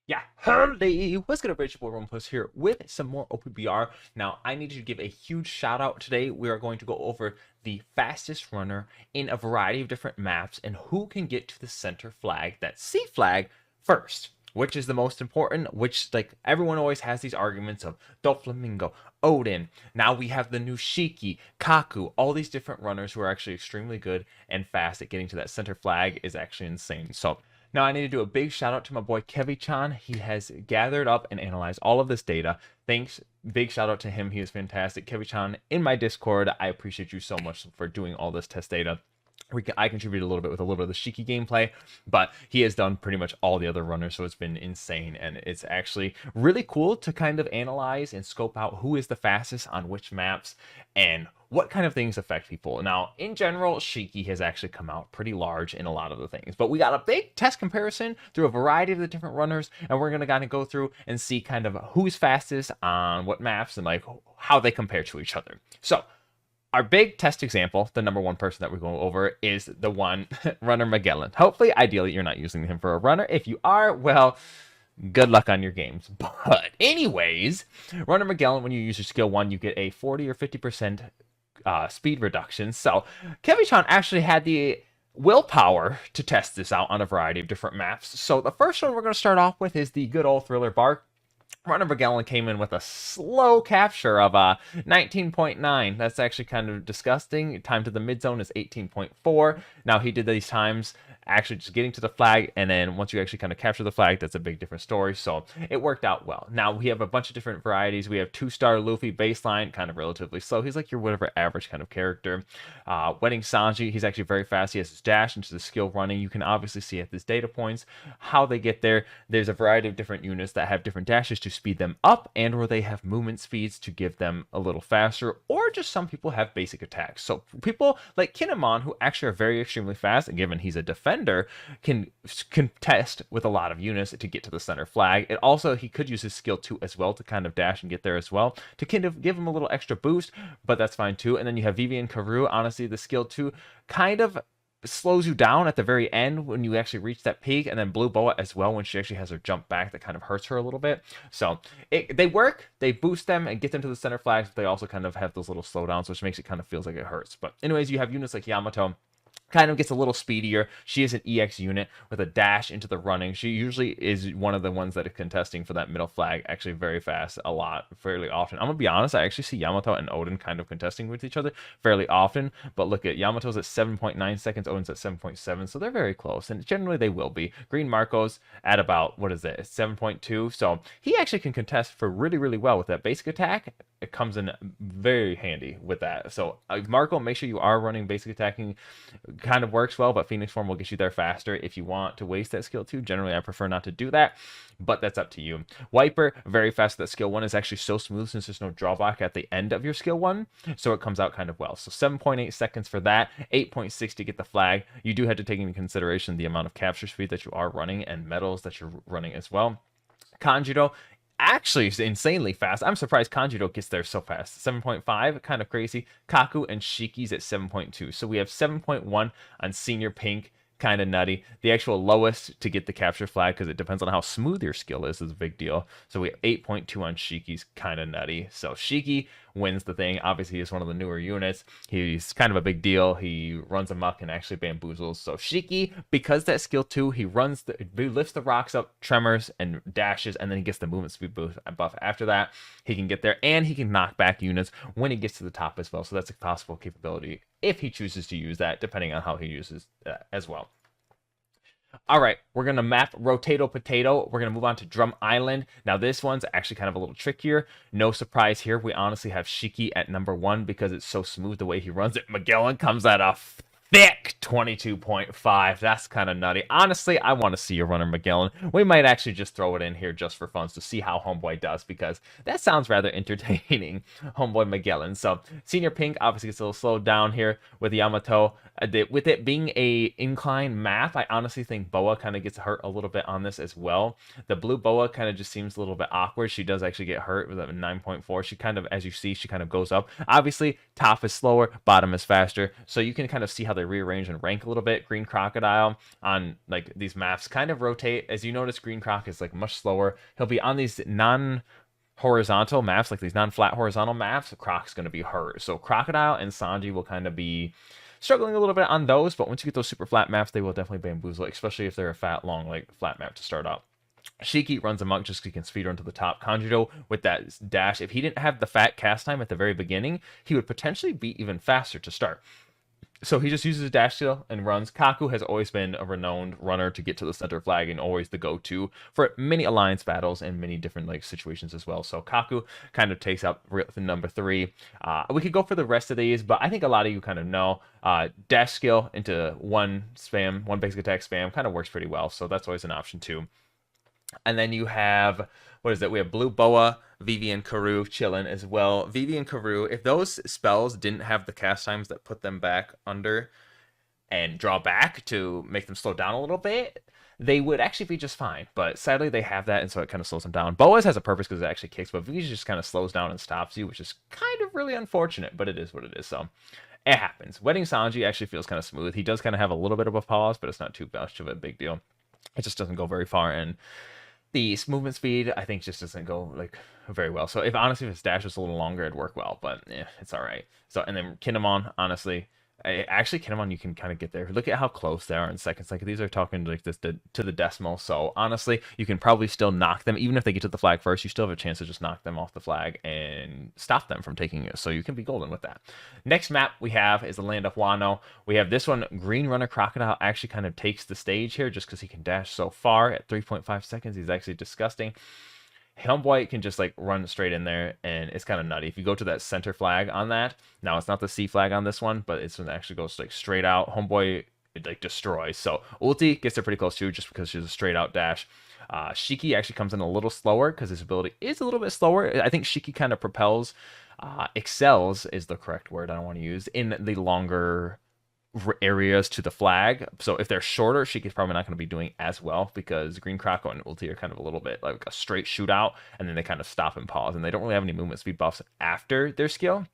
Yeah, hurley! What's good, Rich Boy One Plus here with some more opbr. Now, I need to give a huge shout out today. We are going to go over the fastest runner in a variety of different maps and who can get to the center flag, that C flag, first. Which is the most important, which, like, everyone always has these arguments of Doflamingo, Odin. Now we have the new Shiki, Kaku, all these different runners who are actually extremely good and fast at getting to that center flag is actually insane. So, now I need to do a big shout out to my boy Kevy-chan. He has gathered up and analyzed all of this data. Thanks. Big shout out to him. He is fantastic. Kevy-chan in my Discord. I appreciate you so much for doing all this test data. I contributed a little bit with a little bit of the Shiki gameplay, but he has done pretty much all the other runners, so it's been insane, and it's actually really cool to kind of analyze and scope out who is the fastest on which maps and what kind of things affect people. Now, in general, Shiki has actually come out pretty large in a lot of the things, but we got a big test comparison through a variety of the different runners, and we're going to kind of go through and see kind of who's fastest on what maps and like how they compare to each other. So, our big test example, the number one person that we're going over, is the one runner Magellan. Hopefully, ideally, you're not using him for a runner. If you are, well, good luck on your games. But anyways, runner Magellan, when you use your skill 1, you get a 40 or 50% speed reduction. So Kevy-chan actually had the willpower to test this out on a variety of different maps. So the first one we're going to start off with is the good old Thriller Bark. Runner Magellan came in with a slow capture of 19.9. That's actually kind of disgusting. Time to the mid zone is 18.4. Now he did these times actually just getting to the flag, and then once you actually kind of capture the flag, that's a big different story. So it worked out well. Now we have a bunch of different varieties. We have 2-star Luffy baseline, kind of relatively slow. He's like your whatever average kind of character. Wedding Sanji, he's actually very fast. He has his dash into the skill running. You can obviously see at these data points how they get there. There's a variety of different units that have different dashes to speed them up, and or they have movement speeds to give them a little faster, or just some people have basic attacks. So people like Kinemon, who actually are very extremely fast, and given he's a defender, can contest with a lot of units to get to the center flag. It also, he could use his skill 2 as well to kind of dash and get there as well to kind of give him a little extra boost, but that's fine too. And then you have Vivian Karoo. Honestly, the skill 2 kind of slows you down at the very end when you actually reach that peak, and then Blue Boa as well when she actually has her jump back that kind of hurts her a little bit. So they work, they boost them and get them to the center flags, but they also kind of have those little slowdowns, which makes it kind of feels like it hurts. But anyways, you have units like Yamato, kind of gets a little speedier. She is an EX unit with a dash into the running. She usually is one of the ones that are contesting for that middle flag, actually very fast, a lot, fairly often. I'm going to be honest, I actually see Yamato and Odin kind of contesting with each other fairly often, but look at Yamato's at 7.9 seconds, Odin's at 7.7, so they're very close, and generally they will be. Green Marco's at about, what is it, 7.2, so he actually can contest for really, really well with that basic attack. It comes in very handy with that. So Marco, make sure you are running basic attacking. Kind of works well, but Phoenix form will get you there faster if you want to waste that skill 2. Generally, I prefer not to do that, but that's up to you. Wiper, very fast. That skill 1 is actually so smooth since there's no drawback at the end of your skill 1, so it comes out kind of well. So 7.8 seconds for that, 8.6 to get the flag. You do have to take into consideration the amount of capture speed that you are running and medals that you're running as well. Kanjiro, actually is insanely fast. I'm surprised Kanjiro gets there so fast. 7.5, kind of crazy. Kaku and Shiki's at 7.2. So we have 7.1 on Senior Pink, kind of nutty. The actual lowest to get the capture flag, because it depends on how smooth your skill is a big deal. So we have 8.2 on Shiki's, kind of nutty. So Shiki wins the thing. Obviously, he's one of the newer units. He's kind of a big deal. He runs amok and actually bamboozles. So Shiki, because that skill 2, he lifts the rocks up, tremors, and dashes, and then he gets the movement speed buff. After that, he can get there, and he can knock back units when he gets to the top as well. So that's a possible capability if he chooses to use that, depending on how he uses that as well. All right, we're going to map Rotato Potato. We're going to move on to Drum Island. Now, this one's actually kind of a little trickier. No surprise here. We honestly have Shiki at number 1 because it's so smooth the way he runs it. Magellan comes at a thick 22.5. That's kind of nutty. Honestly, I want to see a runner Magellan. We might actually just throw it in here just for fun to see how Homeboy does, because that sounds rather entertaining. Homeboy Magellan. So Senior Pink obviously gets a little slowed down here with Yamato. With it being a incline map, I honestly think Boa kind of gets hurt a little bit on this as well. The blue Boa kind of just seems a little bit awkward. She does actually get hurt with a 9.4. She kind of, as you see, she kind of goes up. Obviously, top is slower, bottom is faster. So you can kind of see how they rearrange and rank a little bit. Green Crocodile on like these maps kind of rotate. As you notice, Green Croc is like much slower. He'll be on these non-horizontal maps, like these non-flat horizontal maps. Croc's going to be hurt. So Crocodile and Sanji will kind of be struggling a little bit on those, but once you get those super flat maps, they will definitely bamboozle, especially if they're a fat, long, like flat map to start out. Shiki runs amok just because he can speed run to the top. Kanjiro with that dash, if he didn't have the fat cast time at the very beginning, he would potentially be even faster to start. So he just uses a dash skill and runs. Kaku has always been a renowned runner to get to the center flag and always the go-to for many alliance battles and many different like situations as well. So Kaku kind of takes up the number 3. We could go for the rest of these, but I think a lot of you kind of know dash skill into one basic attack spam kind of works pretty well. So that's always an option too. And then you have, what is it? We have Blue Boa, Vivi, and Karoo chilling as well. Vivi and Karoo, if those spells didn't have the cast times that put them back under and draw back to make them slow down a little bit, they would actually be just fine. But sadly, they have that, and so it kind of slows them down. Boa's has a purpose because it actually kicks, but Vivi just kind of slows down and stops you, which is kind of really unfortunate, but it is what it is. So it happens. Wedding Sanji actually feels kind of smooth. He does kind of have a little bit of a pause, but it's not too much of a big deal. It just doesn't go very far, and the movement speed, I think, just doesn't go like very well. So if his dash was a little longer, it'd work well, but yeah, it's all right. So, and then Kinemon, honestly, actually Kinemon, you can kind of get there. Look at how close they are in seconds. Like these are talking like this to the decimal. So honestly, you can probably still knock them. Even if they get to the flag first, you still have a chance to just knock them off the flag and stop them from taking it. So you can be golden with that. Next map we have is the land of Wano. We have this one. Green Runner Crocodile actually kind of takes the stage here just because he can dash so far at 3.5 seconds. He's actually disgusting. Homeboy can just like run straight in there, and it's kind of nutty. If you go to that center flag on that, now it's not the C flag on this one, but it's when it actually goes like straight out. Homeboy, it like destroys. So ulti gets there pretty close too, just because she's a straight out dash. Shiki actually comes in a little slower because his ability is a little bit slower. I think Shiki kind of excels is the correct word I don't want to use, in the longer areas to the flag. So if they're shorter, Shiki's probably not going to be doing as well because Green Croco and Ulti are kind of a little bit like a straight shootout, and then they kind of stop and pause, and they don't really have any movement speed buffs after their skill.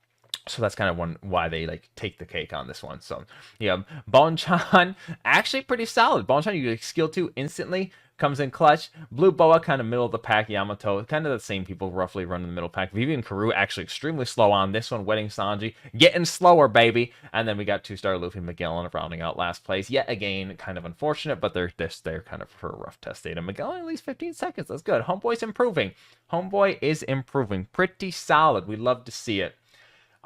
So that's kind of why they like take the cake on this one. So yeah, Bonchan actually pretty solid. Bonchan, you like skill 2 instantly, comes in clutch. Blue Boa kind of middle of the pack. Yamato kind of the same people roughly running the middle pack. Vivi and Karoo actually extremely slow on this one. Wedding Sanji getting slower, baby. And then we got 2-star Luffy Magellan rounding out last place. Yet again, kind of unfortunate, but they're kind of for a rough test data. Magellan at least 15 seconds. That's good. Homeboy's improving. Homeboy is improving. Pretty solid. We love to see it.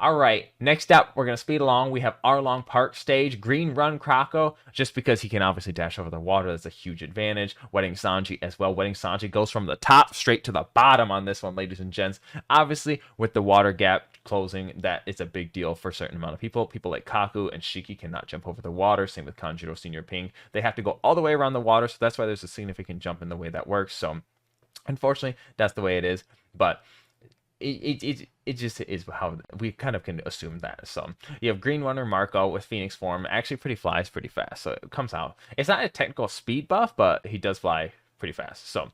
All right, next up, we're going to speed along. We have Arlong Park stage, Green Run Croco, just because he can obviously dash over the water. That's a huge advantage. Wedding Sanji as well. Wedding Sanji goes from the top straight to the bottom on this one, ladies and gents. Obviously, with the water gap closing, that is a big deal for a certain amount of people. People like Kaku and Shiki cannot jump over the water. Same with Kanjiro, Senior Pink. They have to go all the way around the water, so that's why there's a significant jump in the way that works. So, unfortunately, that's the way it is. But it just is how we kind of can assume that. So you have Green Runner Marco with Phoenix form, actually flies pretty fast, so it comes out. It's not a technical speed buff, but he does fly pretty fast. So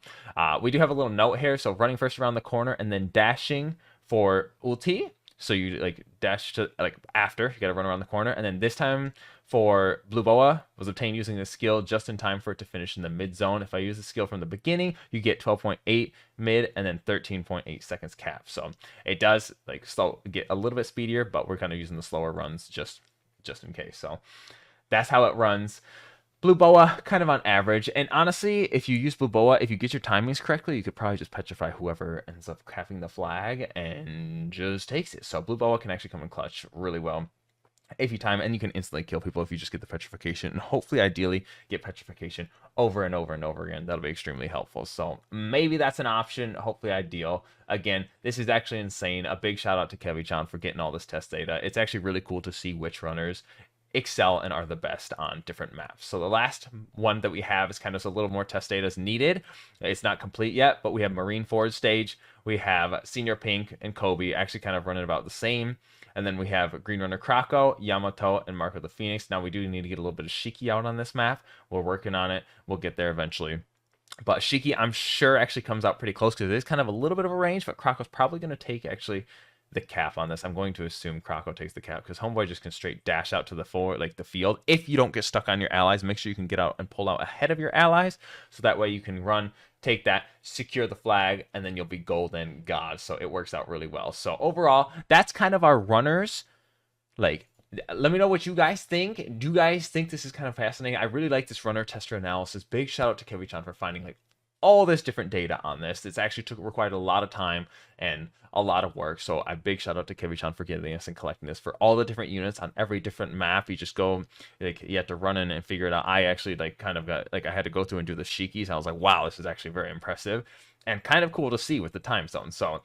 we do have a little note here. So running first around the corner and then dashing for ulti. So you like dash to like after you got to run around the corner, and then this time for Blue Boa was obtained using the skill just in time for it to finish in the mid zone. If I use the skill from the beginning, you get 12.8 mid and then 13.8 seconds cap. So it does like get a little bit speedier, but we're kind of using the slower runs just in case. So that's how it runs. Blue Boa, kind of on average. And honestly, if you use Blue Boa, if you get your timings correctly, you could probably just petrify whoever ends up having the flag and just takes it. So Blue Boa can actually come in clutch really well if you time, and you can instantly kill people if you just get the petrification, and hopefully, ideally, get petrification over and over and over again. That'll be extremely helpful. So maybe that's an option. Hopefully, ideal. Again, this is actually insane. A big shout out to Kevi-chan for getting all this test data. It's actually really cool to see which runners excel and are the best on different maps. So the last one that we have is kind of a little more test data is needed. It's not complete yet, but we have Marineford stage. We have Senior Pink and Kobe actually kind of running about the same. And then we have Green Runner Croco, Yamato, and Marco the Phoenix. Now we do need to get a little bit of Shiki out on this map. We're working on it. We'll get there eventually. But Shiki, I'm sure, actually comes out pretty close because it is kind of a little bit of a range, but Croco's probably going to take actually the cap on this. I'm going to assume Croco takes the cap because Homeboy just can straight dash out to the forward, like the field. If you don't get stuck on your allies, make sure you can get out and pull out ahead of your allies, so that way you can run, take that, secure the flag, and then you'll be golden god. So it works out really well. So overall, that's kind of our runners. Like, let me know what you guys think. Do you guys think this is kind of fascinating? I really like this runner tester analysis. Big shout out to Kevi-chan for finding like all this different data on this. It's actually required a lot of time and a lot of work. So a big shout out to Kevi-chan for getting this and collecting this for all the different units on every different map. You just go, like, you have to run in and figure it out. I actually like kind of got, like, I had to go through and do the Shikis. I was like, wow, this is actually very impressive and kind of cool to see with the time zone. So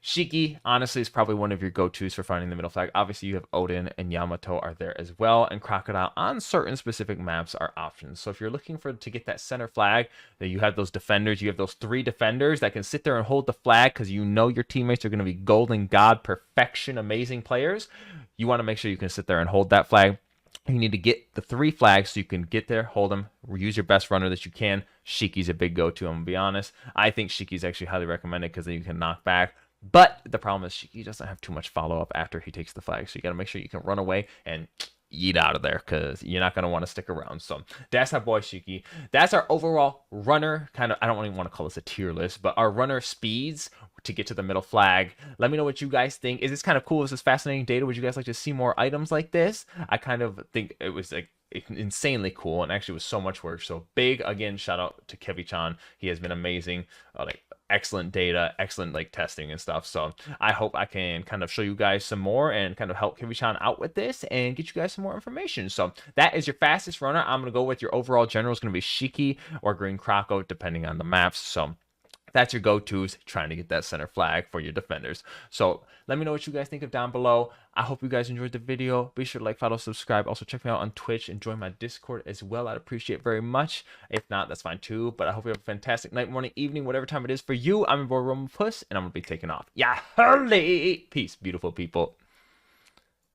Shiki, honestly, is probably one of your go-tos for finding the middle flag. Obviously, you have Odin and Yamato are there as well, and Crocodile on certain specific maps are options. So if you're looking to get that center flag, that you have those defenders, you have those 3 defenders that can sit there and hold the flag because you know your teammates are going to be golden god, perfection, amazing players. You want to make sure you can sit there and hold that flag. You need to get the 3 flags so you can get there, hold them, use your best runner that you can. Shiki's a big go-to, I'm going to be honest. I think Shiki's actually highly recommended because then you can knock back. But the problem is Shiki doesn't have too much follow-up after he takes the flag. So you got to make sure you can run away and eat out of there because you're not going to want to stick around. So that's our boy Shiki. That's our overall runner kind of, I don't even want to call this a tier list, but our runner speeds to get to the middle flag. Let me know what you guys think. Is this kind of cool? Is this fascinating data? Would you guys like to see more items like this? I kind of think it was like insanely cool and actually was so much work. So big, again, shout out to Kevi-chan. He has been amazing. Like, excellent data, excellent like testing and stuff. So I hope I can kind of show you guys some more and kind of help Kevi-chan out with this and get you guys some more information. So that is your fastest runner. I'm going to go with your overall general is going to be Shiki or Green Croco depending on the maps. So that's your go-tos, trying to get that center flag for your defenders. So let me know what you guys think of down below. I hope you guys enjoyed the video. Be sure to like, follow, subscribe. Also check me out on Twitch and join my Discord as well. I'd appreciate it very much. If not, that's fine too. But I hope you have a fantastic night, morning, evening, whatever time it is for you. I'm your boy Roman Puss, and I'm gonna be taking off. Yeah, hurley. Peace, beautiful people.